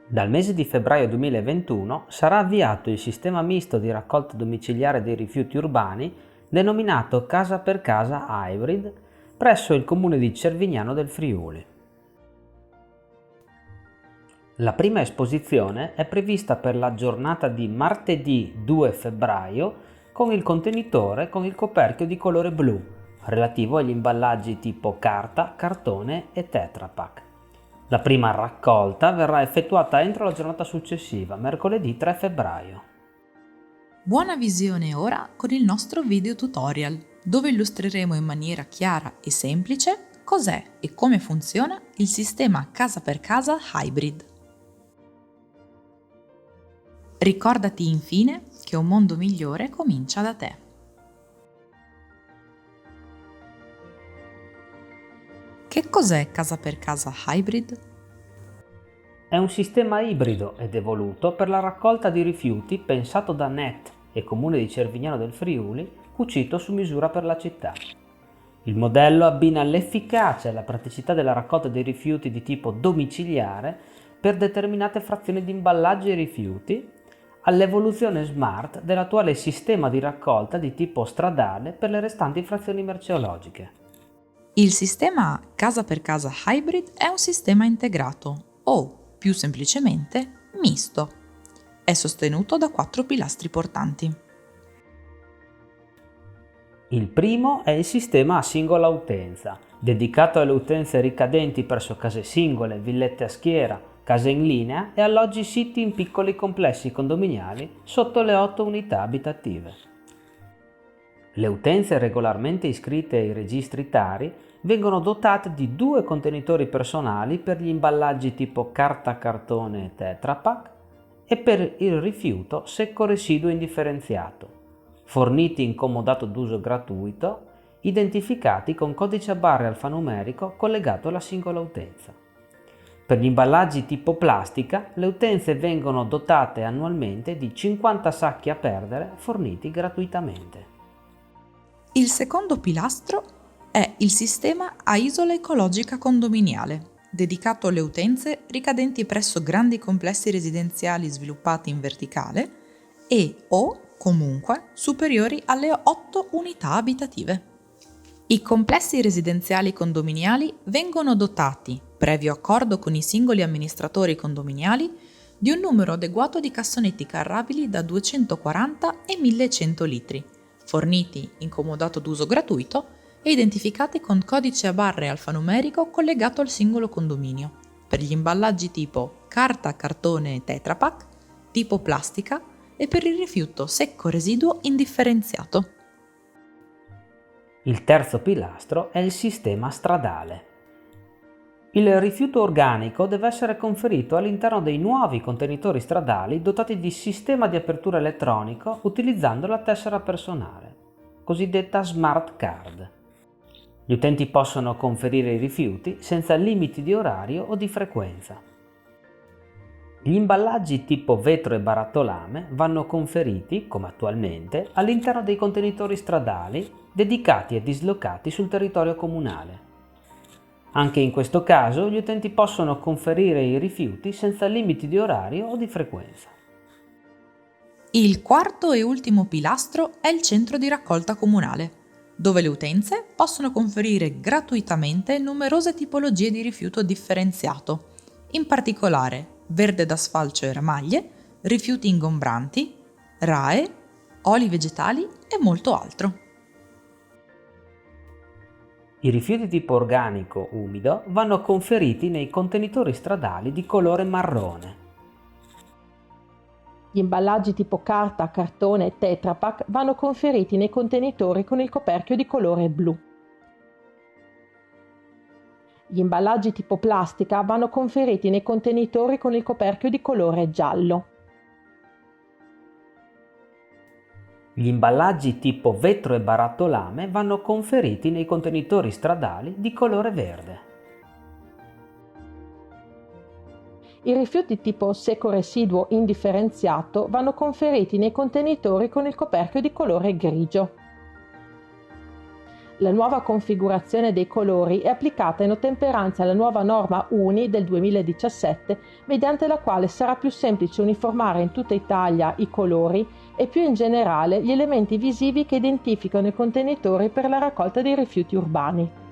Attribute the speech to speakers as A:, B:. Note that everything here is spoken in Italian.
A: Dal mese di febbraio 2021 sarà avviato il sistema misto di raccolta domiciliare dei rifiuti urbani denominato Casa per Casa Hybrid presso il comune di Cervignano del Friuli. La prima esposizione è prevista per la giornata di martedì 2 febbraio con il contenitore con il coperchio di colore blu relativo agli imballaggi tipo carta, cartone e Tetra Pak. La prima raccolta verrà effettuata entro la giornata successiva, mercoledì 3 febbraio.
B: Buona visione ora con il nostro video tutorial, dove illustreremo in maniera chiara e semplice cos'è e come funziona il sistema casa per casa hybrid. Ricordati infine che un mondo migliore comincia da te. Che cos'è casa per casa hybrid?
A: È un sistema ibrido ed evoluto per la raccolta di rifiuti pensato da NET e Comune di Cervignano del Friuli, cucito su misura per la città. Il modello abbina l'efficacia e la praticità della raccolta dei rifiuti di tipo domiciliare per determinate frazioni di imballaggi e rifiuti all'evoluzione smart dell'attuale sistema di raccolta di tipo stradale per le restanti frazioni merceologiche.
B: Il sistema casa per casa hybrid è un sistema integrato o, più semplicemente, misto. È sostenuto da 4 pilastri portanti.
A: Il primo è il sistema a singola utenza, dedicato alle utenze ricadenti presso case singole, villette a schiera, case in linea e alloggi siti in piccoli complessi condominiali sotto le 8 unità abitative. Le utenze regolarmente iscritte ai registri TARI vengono dotate di 2 contenitori personali per gli imballaggi tipo carta, cartone e Tetra Pak e per il rifiuto secco residuo indifferenziato, forniti in comodato d'uso gratuito, identificati con codice a barre alfanumerico collegato alla singola utenza. Per gli imballaggi tipo plastica, le utenze vengono dotate annualmente di 50 sacchi a perdere forniti gratuitamente.
B: Il secondo pilastro è il sistema a isola ecologica condominiale, dedicato alle utenze ricadenti presso grandi complessi residenziali sviluppati in verticale e o, comunque, superiori alle 8 unità abitative. I complessi residenziali condominiali vengono dotati, previo accordo con i singoli amministratori condominiali, di un numero adeguato di cassonetti carrabili da 240 e 1100 litri, forniti in comodato d'uso gratuito e identificati con codice a barre alfanumerico collegato al singolo condominio, per gli imballaggi tipo carta, cartone e Tetra Pak, tipo plastica e per il rifiuto secco residuo indifferenziato.
A: Il terzo pilastro è il sistema stradale. Il rifiuto organico deve essere conferito all'interno dei nuovi contenitori stradali dotati di sistema di apertura elettronico utilizzando la tessera personale, cosiddetta Smart Card. Gli utenti possono conferire i rifiuti senza limiti di orario o di frequenza. Gli imballaggi tipo vetro e barattolame vanno conferiti, come attualmente, all'interno dei contenitori stradali dedicati e dislocati sul territorio comunale. Anche in questo caso gli utenti possono conferire i rifiuti senza limiti di orario o di frequenza.
B: Il quarto e ultimo pilastro è il centro di raccolta comunale, dove le utenze possono conferire gratuitamente numerose tipologie di rifiuto differenziato, in particolare verde da sfalcio e ramaglie, rifiuti ingombranti, RAEE, oli vegetali e molto altro.
A: I rifiuti tipo organico umido vanno conferiti nei contenitori stradali di colore marrone.
C: Gli imballaggi tipo carta, cartone e Tetra Pak vanno conferiti nei contenitori con il coperchio di colore blu. Gli imballaggi tipo plastica vanno conferiti nei contenitori con il coperchio di colore giallo.
A: Gli imballaggi tipo vetro e barattolame vanno conferiti nei contenitori stradali di colore verde.
C: I rifiuti tipo secco residuo indifferenziato vanno conferiti nei contenitori con il coperchio di colore grigio. La nuova configurazione dei colori è applicata in ottemperanza alla nuova norma UNI del 2017, mediante la quale sarà più semplice uniformare in tutta Italia i colori e più in generale gli elementi visivi che identificano i contenitori per la raccolta dei rifiuti urbani.